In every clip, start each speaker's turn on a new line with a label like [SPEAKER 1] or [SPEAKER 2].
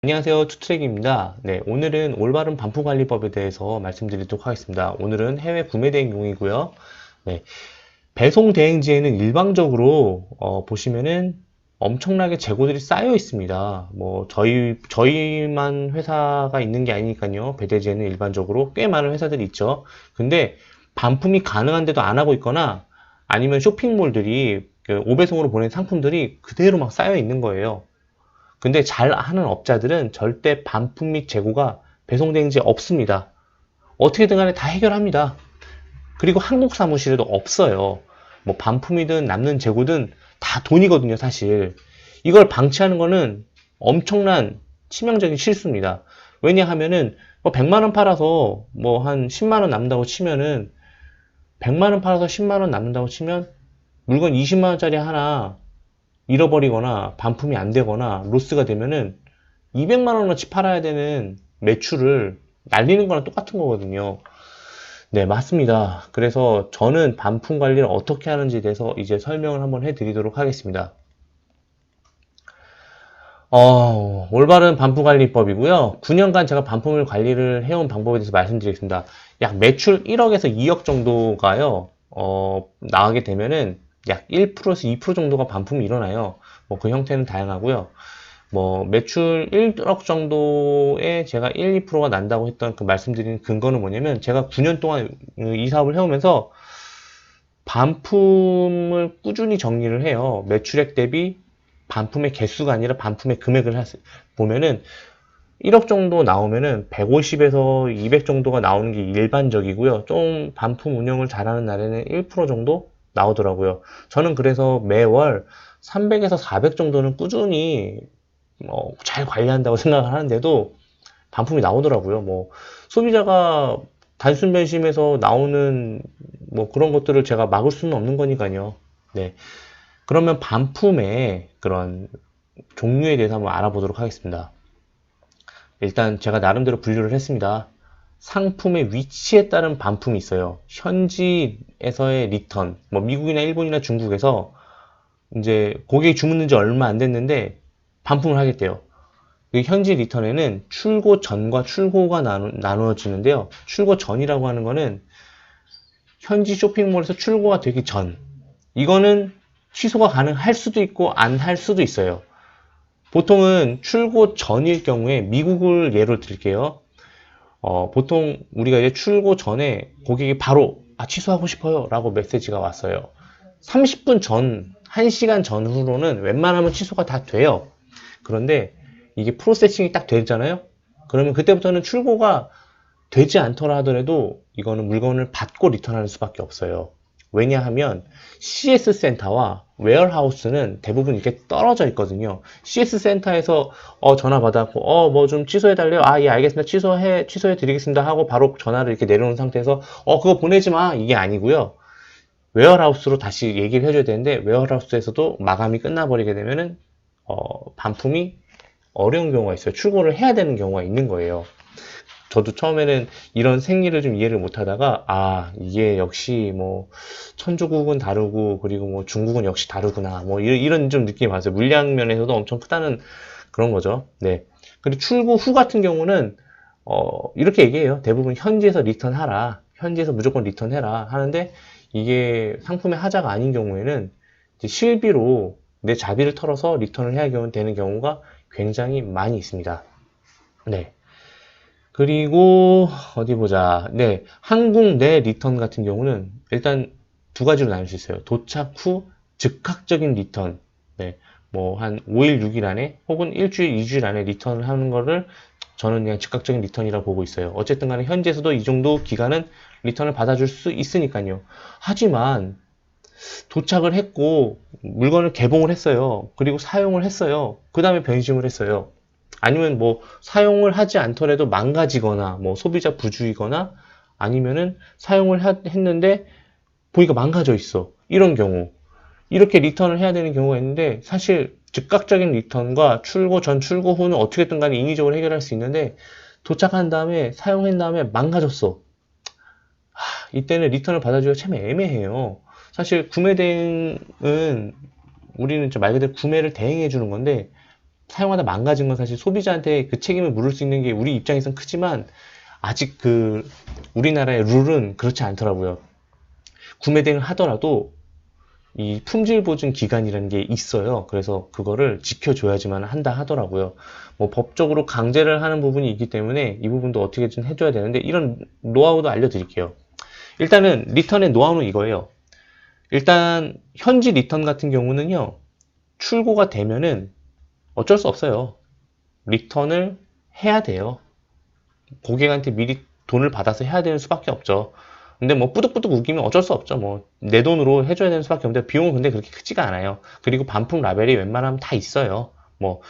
[SPEAKER 1] 안녕하세요. 투트랙입니다. 네, 오늘은 올바른 반품관리법에 대해서 말씀드리도록 하겠습니다. 오늘은 해외 구매 대행용이고요. 네, 배송 대행지에는 일방적으로 보시면은 엄청나게 재고들이 쌓여 있습니다. 뭐 저희만 회사가 있는 게 아니니까요. 배대지에는 일반적으로 꽤 많은 회사들이 있죠. 근데 반품이 가능한데도 안 하고 있거나 아니면 쇼핑몰들이 그 오배송으로 보낸 상품들이 그대로 막 쌓여 있는 거예요. 근데 잘 하는 업자들은 절대 반품 및 재고가 배송대행지에 없습니다. 어떻게든 간에 다 해결합니다. 그리고 한국 사무실에도 없어요. 뭐 반품이든 남는 재고든 다 돈이거든요, 사실. 이걸 방치하는 거는 엄청난 치명적인 실수입니다. 왜냐하면은 뭐 100만 원 팔아서 뭐 한 10만 원 남는다고 치면은 100만 원 팔아서 10만 원 남는다고 치면 물건 20만 원짜리 하나 잃어버리거나 반품이 안 되거나 로스가 되면은 200만 원어치 팔아야 되는 매출을 날리는 거랑 똑같은 거거든요. 네, 맞습니다. 그래서 저는 반품 관리를 어떻게 하는지에 대해서 이제 설명을 한번 해드리도록 하겠습니다. 올바른 반품 관리법이고요. 9년간 제가 반품을 관리를 해온 방법에 대해서 말씀드리겠습니다. 약 매출 1억에서 2억 정도가요, 나가게 되면은 약 1%에서 2% 정도가 반품이 일어나요. 뭐 그 형태는 다양하고요. 뭐 매출 1억 정도에 제가 1, 2%가 난다고 했던 그 말씀드린 근거는 뭐냐면 제가 9년 동안 이 사업을 해오면서 반품을 꾸준히 정리를 해요. 매출액 대비 반품의 개수가 아니라 반품의 금액을 보면은 1억 정도 나오면은 150에서 200 정도가 나오는 게 일반적이고요. 좀 반품 운영을 잘하는 날에는 1% 정도 나오더라고요. 저는 그래서 매월 300에서 400 정도는 꾸준히 잘 관리한다고 생각을 하는데도 반품이 나오더라고요. 뭐 소비자가 단순 변심에서 나오는 뭐 그런 것들을 제가 막을 수는 없는 거니까요. 네. 그러면 반품의 그런 종류에 대해서 한번 알아보도록 하겠습니다. 일단 제가 나름대로 분류를 했습니다. 상품의 위치에 따른 반품이 있어요. 현지에서의 리턴, 뭐 미국이나 일본이나 중국에서 이제 고객이 주문한 지 얼마 안 됐는데 반품을 하겠대요. 그 현지 리턴에는 출고 전과 출고가 나누어지는데요. 출고 전이라고 하는 거는 현지 쇼핑몰에서 출고가 되기 전. 이거는 취소가 가능할 수도 있고 안 할 수도 있어요. 보통은 출고 전일 경우에 미국을 예로 들게요. 보통 우리가 이제 출고 전에 고객이 바로 취소하고 싶어요 라고 메시지가 왔어요. 30분 전, 1시간 전후로는 웬만하면 취소가 다 돼요. 그런데 이게 프로세싱이 딱 되잖아요. 그러면 그때부터는 출고가 되지 않더라 하더라도 이거는 물건을 받고 리턴하는 수밖에 없어요. 왜냐하면 CS 센터와 웨어하우스는 대부분 이렇게 떨어져 있거든요. CS 센터에서 전화 받았고 뭐 좀 취소해 달래요. 예, 알겠습니다. 취소해 드리겠습니다 하고 바로 전화를 이렇게 내려놓은 상태에서 그거 보내지 마 이게 아니고요. 웨어하우스로 다시 얘기를 해줘야 되는데 웨어하우스에서도 마감이 끝나버리게 되면은 반품이 어려운 경우가 있어요. 출고를 해야 되는 경우가 있는 거예요. 저도 처음에는 이런 생리를 좀 이해를 못 하다가 이게 역시 뭐 천조국은 다르고 그리고 뭐 중국은 역시 다르구나 뭐 이런 좀 느낌이 왔어요. 물량 면에서도 엄청 크다는 그런 거죠. 네. 그리고 출고 후 같은 경우는 이렇게 얘기해요. 대부분 현지에서 리턴하라. 현지에서 무조건 리턴해라 하는데 이게 상품의 하자가 아닌 경우에는 이제 실비로 내 자비를 털어서 리턴을 해야 되는 경우가 굉장히 많이 있습니다. 네. 그리고 어디 보자. 네, 한국 내 리턴 같은 경우는 일단 두 가지로 나눌 수 있어요. 도착 후 즉각적인 리턴. 네, 뭐 한 5일, 6일 안에 혹은 일주일, 2주일 안에 리턴을 하는 거를 저는 그냥 즉각적인 리턴이라고 보고 있어요. 어쨌든 간에 현지에서도 이 정도 기간은 리턴을 받아줄 수 있으니까요. 하지만 도착을 했고 물건을 개봉을 했어요. 그리고 사용을 했어요. 그 다음에 변심을 했어요. 아니면 뭐 사용을 하지 않더라도 망가지거나 뭐 소비자 부주의거나 아니면은 사용을 했는데 보니까 망가져 있어. 이런 경우 이렇게 리턴을 해야 되는 경우가 있는데 사실 즉각적인 리턴과 출고 전 출고 후는 어떻게든 간에 인위적으로 해결할 수 있는데 도착한 다음에 사용한 다음에 망가졌어. 이때는 리턴을 받아주기가 참 애매해요. 사실 구매 대행은 우리는 말 그대로 구매를 대행해 주는 건데 사용하다 망가진 건 사실 소비자한테 그 책임을 물을 수 있는 게 우리 입장에선 크지만 아직 그 우리나라의 룰은 그렇지 않더라고요. 구매 대행을 하더라도 이 품질 보증 기간이라는 게 있어요. 그래서 그거를 지켜줘야지만 한다 하더라고요. 뭐 법적으로 강제를 하는 부분이 있기 때문에 이 부분도 어떻게 좀 해줘야 되는데 이런 노하우도 알려드릴게요. 일단은 리턴의 노하우는 이거예요. 일단 현지 리턴 같은 경우는요. 출고가 되면은 어쩔 수 없어요. 리턴을 해야 돼요. 고객한테 미리 돈을 받아서 해야 되는 수밖에 없죠. 근데 뭐 뿌득뿌득 우기면 어쩔 수 없죠. 뭐 내 돈으로 해줘야 되는 수밖에 없는데 비용은 근데 그렇게 크지가 않아요. 그리고 반품 라벨이 웬만하면 다 있어요. 뭐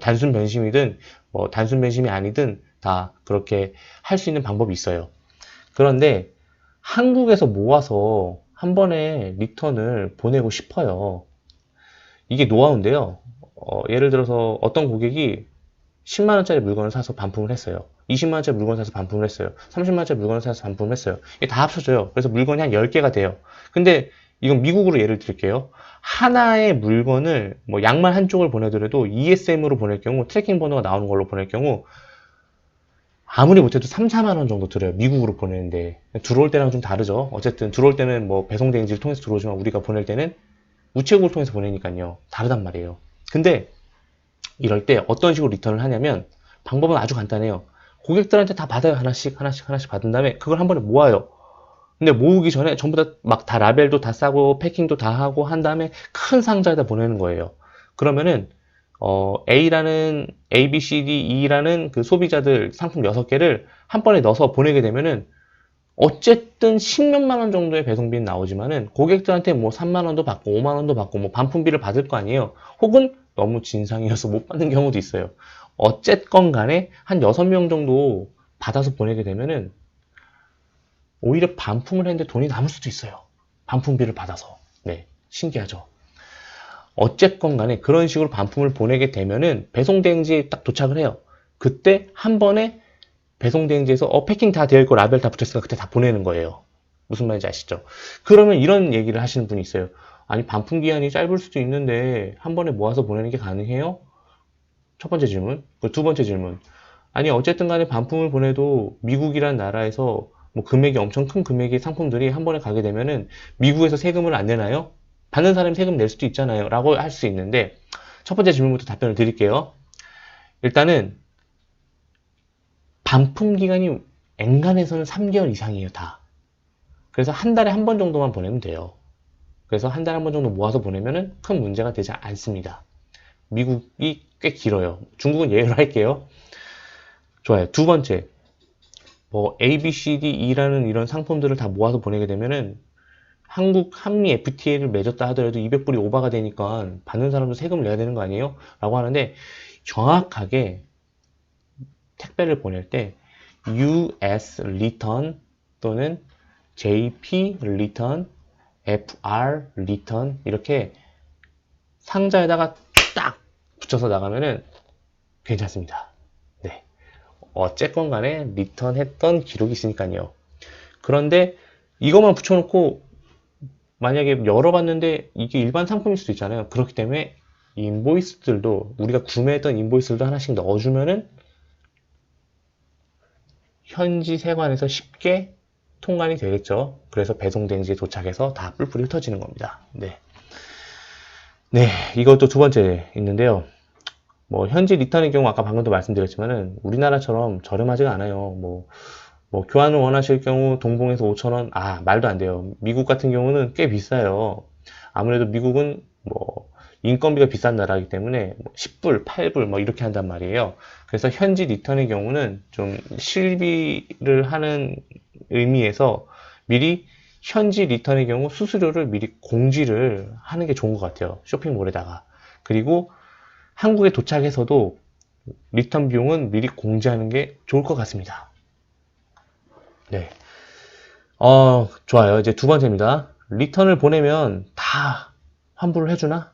[SPEAKER 1] 단순 변심이든 뭐 단순 변심이 아니든 다 그렇게 할 수 있는 방법이 있어요. 그런데 한국에서 모아서 한 번에 리턴을 보내고 싶어요. 이게 노하우인데요. 예를 들어서 어떤 고객이 10만원짜리 물건을 사서 반품을 했어요. 20만원짜리 물건을 사서 반품을 했어요. 30만원짜리 물건을 사서 반품을 했어요. 이게 다 합쳐져요. 그래서 물건이 한 10개가 돼요. 근데 이건 미국으로 예를 들게요. 하나의 물건을 뭐 양말 한쪽을 보내더라도 ESM으로 보낼 경우 트래킹 번호가 나오는 걸로 보낼 경우 아무리 못해도 3, 4만원 정도 들어요. 미국으로 보내는데. 들어올 때랑 좀 다르죠. 어쨌든 들어올 때는 뭐 배송 대행지를 통해서 들어오지만 우리가 보낼 때는 우체국을 통해서 보내니까요. 다르단 말이에요. 근데 이럴 때 어떤 식으로 리턴을 하냐면 방법은 아주 간단해요. 고객들한테 다 받아요. 하나씩 받은 다음에 그걸 한 번에 모아요. 근데 모으기 전에 전부 다 막 다 라벨도 다 싸고 패킹도 다 하고 한 다음에 큰 상자에다 보내는 거예요. 그러면은 A라는 A, B, C, D, E라는 그 소비자들 상품 6개를 한 번에 넣어서 보내게 되면은 어쨌든 10몇만 원 정도의 배송비는 나오지만은 고객들한테 뭐 3만 원도 받고 5만 원도 받고 뭐 반품비를 받을 거 아니에요. 혹은 너무 진상이어서 못 받는 경우도 있어요. 어쨌건 간에 한 6명 정도 받아서 보내게 되면은 오히려 반품을 했는데 돈이 남을 수도 있어요. 반품비를 받아서. 네. 신기하죠. 어쨌건 간에 그런 식으로 반품을 보내게 되면은 배송 대행지에 딱 도착을 해요. 그때 한 번에 배송 대행지에서 패킹 다 되어 있고 라벨 다 붙었으니까 그때 다 보내는 거예요. 무슨 말인지 아시죠? 그러면 이런 얘기를 하시는 분이 있어요. 아니 반품 기한이 짧을 수도 있는데 한 번에 모아서 보내는 게 가능해요? 첫 번째 질문. 두 번째 질문. 아니 어쨌든 간에 반품을 보내도 미국이란 나라에서 뭐 금액이 엄청 큰 금액의 상품들이 한 번에 가게 되면은 미국에서 세금을 안 내나요? 받는 사람이 세금 낼 수도 있잖아요. 라고 할 수 있는데 첫 번째 질문부터 답변을 드릴게요. 일단은 반품 기간이 엔간해서는 3개월 이상이에요, 다. 그래서 한 달에 한 번 정도만 보내면 돼요. 그래서 한 달에 한 번 정도 모아서 보내면은 큰 문제가 되지 않습니다. 미국이 꽤 길어요. 중국은 예외로 할게요. 좋아요. 두 번째, 뭐 A, B, C, D, E라는 이런 상품들을 다 모아서 보내게 되면은 한국 한미 FTA를 맺었다 하더라도 200불이 오바가 되니까 받는 사람도 세금을 내야 되는 거 아니에요? 라고 하는데 정확하게 택배를 보낼 때 US return 또는 JP return, FR return 이렇게 상자에다가 딱 붙여서 나가면은 괜찮습니다. 네. 어쨌건 간에 리턴했던 기록이 있으니까요. 그런데 이것만 붙여놓고 만약에 열어봤는데 이게 일반 상품일 수도 있잖아요. 그렇기 때문에 인보이스들도 우리가 구매했던 인보이스들도 하나씩 넣어주면은 현지 세관에서 쉽게 통관이 되겠죠. 그래서 배송 대행지에 도착해서 다 뿔뿔이 흩어지는 겁니다. 네. 네, 이것도 두 번째 있는데요. 뭐 현지 리턴의 경우 아까 방금도 말씀드렸지만은 우리나라처럼 저렴하지가 않아요. 뭐 교환을 원하실 경우 동봉에서 5,000원, 말도 안 돼요. 미국 같은 경우는 꽤 비싸요. 아무래도 미국은 뭐 인건비가 비싼 나라이기 때문에 10불, 8불 뭐 이렇게 한단 말이에요. 그래서 현지 리턴의 경우는 좀 실비를 하는 의미에서 미리 현지 리턴의 경우 수수료를 미리 공지를 하는 게 좋은 것 같아요. 쇼핑몰에다가. 그리고 한국에 도착해서도 리턴 비용은 미리 공지하는 게 좋을 것 같습니다. 네. 좋아요. 이제 두 번째입니다. 리턴을 보내면 다 환불을 해주나?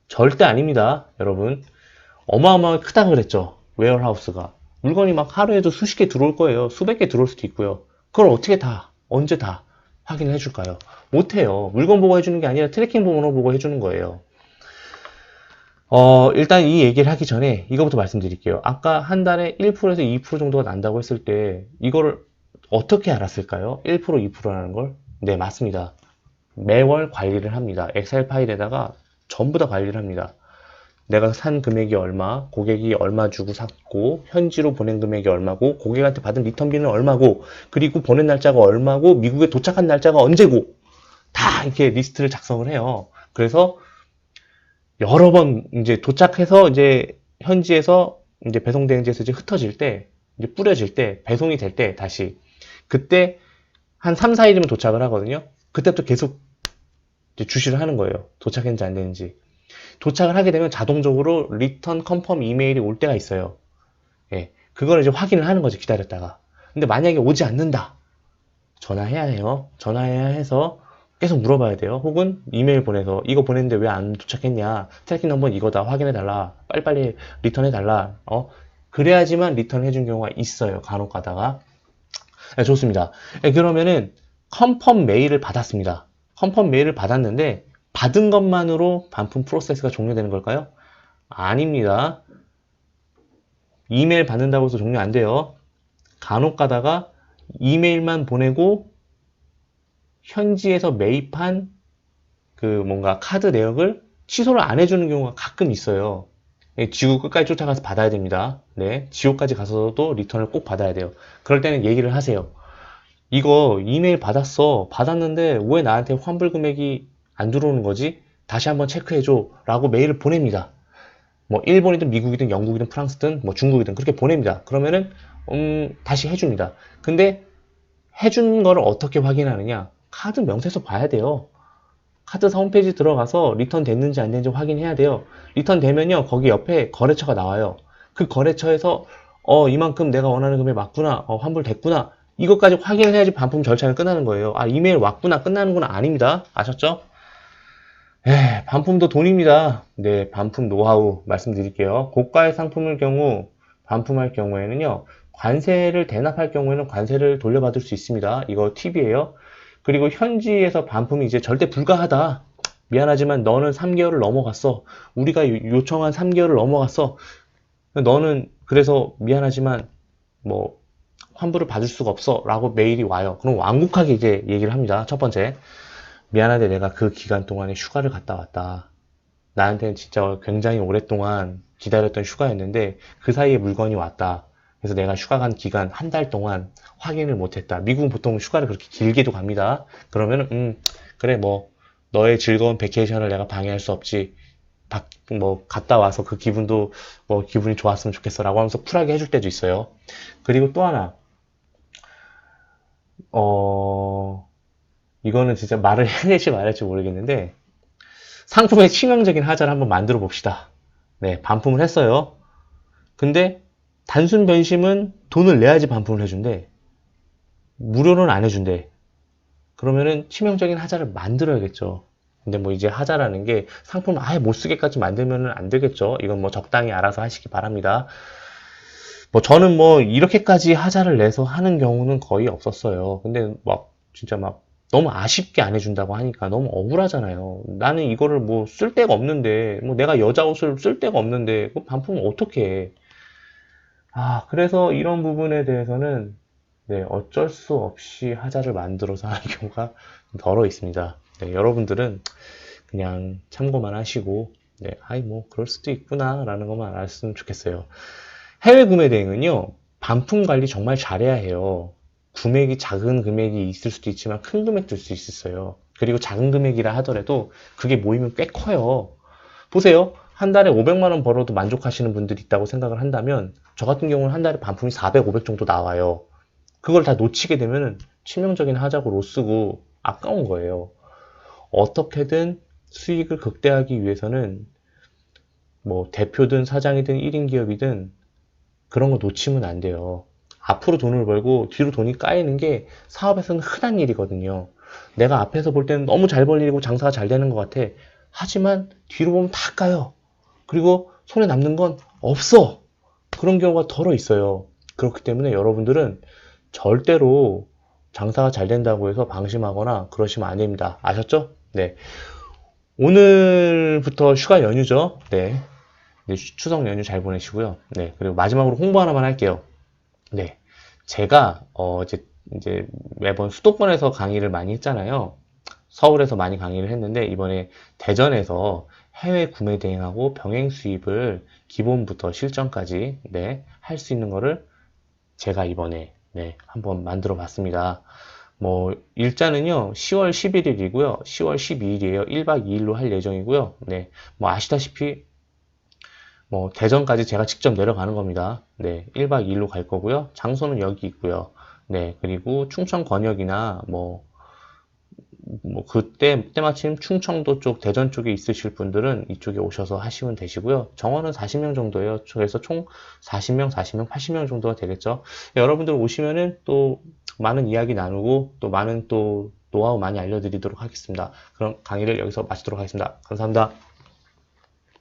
[SPEAKER 1] 절대 아닙니다, 여러분. 어마어마하게 크다 그랬죠. 웨어하우스가. 물건이 막 하루에도 수십 개 들어올 거예요. 수백 개 들어올 수도 있고요. 그걸 어떻게 다, 언제 다 확인을 해줄까요? 못해요. 물건 보고 해주는 게 아니라 트래킹 번호 보고 해주는 거예요. 일단 이 얘기를 하기 전에 이거부터 말씀드릴게요. 아까 한 달에 1%에서 2% 정도가 난다고 했을 때 이거를 어떻게 알았을까요? 1%, 2%라는 걸? 네, 맞습니다. 매월 관리를 합니다. 엑셀 파일에다가 전부 다 관리를 합니다. 내가 산 금액이 얼마, 고객이 얼마 주고 샀고, 현지로 보낸 금액이 얼마고, 고객한테 받은 리턴비는 얼마고, 그리고 보낸 날짜가 얼마고, 미국에 도착한 날짜가 언제고, 다 이렇게 리스트를 작성을 해요. 그래서 여러 번 이제 도착해서 이제 현지에서 이제 배송 대행지에서 이제 흩어질 때, 이제 뿌려질 때, 배송이 될 때 다시 그때 한 3, 4일이면 도착을 하거든요. 그때부터 계속 이제 주시를 하는 거예요. 도착했는지 안 되는지. 도착을 하게 되면 자동적으로 리턴 컨펌 이메일이 올 때가 있어요. 예. 그걸 이제 확인을 하는 거지, 기다렸다가. 근데 만약에 오지 않는다. 전화해야 해요. 전화해야 해서 계속 물어봐야 돼요. 혹은 이메일 보내서 이거 보냈는데 왜 안 도착했냐. 트래킹 넘버는 이거다. 확인해달라. 빨리빨리 리턴해달라. 그래야지만 리턴해준 경우가 있어요. 간혹 가다가. 네, 좋습니다. 네, 그러면은 컨펌 메일을 받았습니다. 컨펌 메일을 받았는데 받은 것만으로 반품 프로세스가 종료되는 걸까요? 아닙니다. 이메일 받는다고 해서 종료 안 돼요. 간혹 가다가 이메일만 보내고 현지에서 매입한 그 뭔가 카드 내역을 취소를 안 해주는 경우가 가끔 있어요. 지구 끝까지 쫓아가서 받아야 됩니다. 네, 지옥까지 가서도 리턴을 꼭 받아야 돼요. 그럴 때는 얘기를 하세요. 이거 이메일 받았어. 받았는데 왜 나한테 환불 금액이 안 들어오는 거지? 다시 한번 체크해줘. 라고 메일을 보냅니다. 뭐 일본이든 미국이든 영국이든 프랑스든 뭐 중국이든 그렇게 보냅니다. 그러면은 다시 해줍니다. 근데 해준 거를 어떻게 확인하느냐? 카드 명세서 봐야 돼요. 카드사 홈페이지 들어가서 리턴 됐는지 안 됐는지 확인해야 돼요. 리턴 되면요, 거기 옆에 거래처가 나와요. 그 거래처에서 이만큼 내가 원하는 금액 맞구나, 환불됐구나, 이것까지 확인을 해야지 반품 절차는 끝나는 거예요. 아, 이메일 왔구나, 끝나는구나. 아닙니다. 아셨죠? 반품도 돈입니다. 네, 반품 노하우 말씀드릴게요. 고가의 상품일 경우 반품할 경우에는요, 관세를 대납할 경우에는 관세를 돌려받을 수 있습니다. 이거 팁이에요. 그리고 현지에서 반품이 이제 절대 불가하다. 미안하지만 너는 3개월을 넘어갔어. 우리가 요청한 3개월을 넘어갔어. 너는 그래서 미안하지만 뭐 환불을 받을 수가 없어. 라고 메일이 와요. 그럼 완곡하게 이제 얘기를 합니다. 첫 번째, 미안한데 내가 그 기간 동안에 휴가를 갔다 왔다. 나한테는 진짜 굉장히 오랫동안 기다렸던 휴가였는데 그 사이에 물건이 왔다. 그래서 내가 휴가 간 기간 한 달 동안 확인을 못했다. 미국은 보통 휴가를 그렇게 길게도 갑니다. 그러면은 그래 뭐 너의 즐거운 베케이션을 내가 방해할 수 없지. 뭐 갔다 와서 그 기분도 뭐 기분이 좋았으면 좋겠어 라고 하면서 쿨하게 해줄 때도 있어요. 그리고 또 하나 이거는 진짜 말을 해야 될지 말아야 할지 모르겠는데 상품의 치명적인 하자를 한번 만들어 봅시다. 네, 반품을 했어요. 근데 단순 변심은 돈을 내야지 반품을 해준대. 무료는 안 해준대. 그러면은 치명적인 하자를 만들어야겠죠. 근데 뭐 이제 하자라는 게 상품을 아예 못 쓰게까지 만들면은 안 되겠죠. 이건 뭐 적당히 알아서 하시기 바랍니다. 뭐 저는 뭐 이렇게까지 하자를 내서 하는 경우는 거의 없었어요. 근데 막 진짜 막 너무 아쉽게 안 해준다고 하니까 너무 억울하잖아요. 나는 이거를 뭐 쓸 데가 없는데, 뭐 내가 여자 옷을 쓸 데가 없는데, 그 반품을 어떻게 해. 아, 그래서 이런 부분에 대해서는, 네, 어쩔 수 없이 하자를 만들어서 하는 경우가 덜어 있습니다. 네, 여러분들은 그냥 참고만 하시고, 네, 아이, 뭐, 그럴 수도 있구나, 라는 것만 알았으면 좋겠어요. 해외 구매 대행은요, 반품 관리 정말 잘해야 해요. 금액이 작은 금액이 있을 수도 있지만 큰 금액도 있을 수 있어요. 그리고 작은 금액이라 하더라도 그게 모이면 꽤 커요. 보세요. 한 달에 500만 원 벌어도 만족하시는 분들이 있다고 생각을 한다면 저 같은 경우는 한 달에 반품이 400, 500 정도 나와요. 그걸 다 놓치게 되면 치명적인 하자고 로쓰고 아까운 거예요. 어떻게든 수익을 극대화하기 위해서는 뭐 대표든 사장이든 1인 기업이든 그런 거 놓치면 안 돼요. 앞으로 돈을 벌고 뒤로 돈이 까이는 게 사업에서는 흔한 일이거든요. 내가 앞에서 볼 때는 너무 잘 벌리고 장사가 잘 되는 것 같아. 하지만 뒤로 보면 다 까요. 그리고 손에 남는 건 없어. 그런 경우가 덜어 있어요. 그렇기 때문에 여러분들은 절대로 장사가 잘 된다고 해서 방심하거나 그러시면 안 됩니다. 아셨죠? 네. 오늘부터 휴가 연휴죠. 네. 이제 추석 연휴 잘 보내시고요. 네, 그리고 마지막으로 홍보 하나만 할게요. 네, 제가 이제 매번 수도권에서 강의를 많이 했잖아요. 서울에서 많이 강의를 했는데 이번에 대전에서 해외 구매 대행하고 병행 수입을 기본부터 실전까지 네, 할 수 있는 거를 제가 이번에 네, 한번 만들어 봤습니다. 뭐 일자는요 10월 11일이고요 10월 12일이에요. 1박 2일로 할 예정이고요. 네, 뭐 아시다시피 뭐 대전까지 제가 직접 내려가는 겁니다. 네, 1박 2일로 갈 거고요. 장소는 여기 있고요. 네, 그리고 충청 권역이나 뭐 그때 때마침 충청도 쪽 대전 쪽에 있으실 분들은 이쪽에 오셔서 하시면 되시고요. 정원은 40명 정도예요. 그래서 총 40명, 80명 정도가 되겠죠. 여러분들 오시면은 또 많은 이야기 나누고 또 많은 또 노하우 많이 알려드리도록 하겠습니다. 그럼 강의를 여기서 마치도록 하겠습니다. 감사합니다.